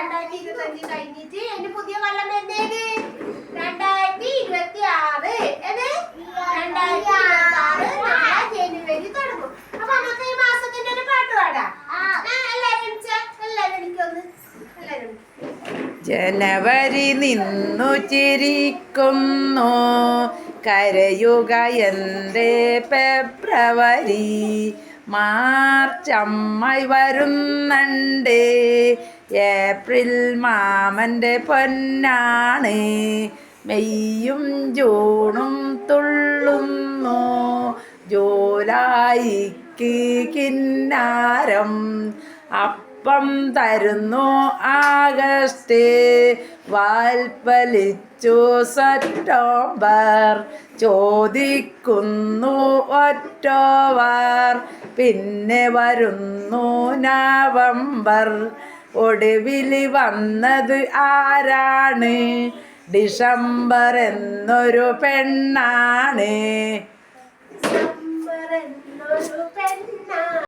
2025 കഴിഞ്ഞിട്ട് എന്റെ പുതിയ കൊല്ലം വരുന്നേത് 2026. 2026 ജനുവരി തുടങ്ങും. അപ്പൊ നമുക്ക് ഈ മാസത്തിന്റെ ഒരു പാട്ട് പാടാം. എല്ലാരും എനിക്കൊന്ന് ജനുവരി നിന്നു ചിരിക്കുന്നു കരയുക എന്തേ ഫെബ്രുവരി. മാർച്ച് അമ്മായി വരുന്നുണ്ട്, ഏപ്രിൽ മാമൻ്റെ പൊന്നാണ്, മെയ്യും ജൂണും തുള്ളുന്നു, ജൂലൈക്ക് കിന്നാരം, അപ്പം തരുന്നു ആഗസ്റ്റ്, വാൽപ്പലിച്ചു സെപ്റ്റംബർ, ചോദിക്കുന്നു ഒക്ടോബർ, പിന്നെ വരുന്നു നവംബർ, ഒടുവിൽ വന്നത് ആരാണ്? ഡിസംബർ എന്നൊരു പെണ്ണാണ്.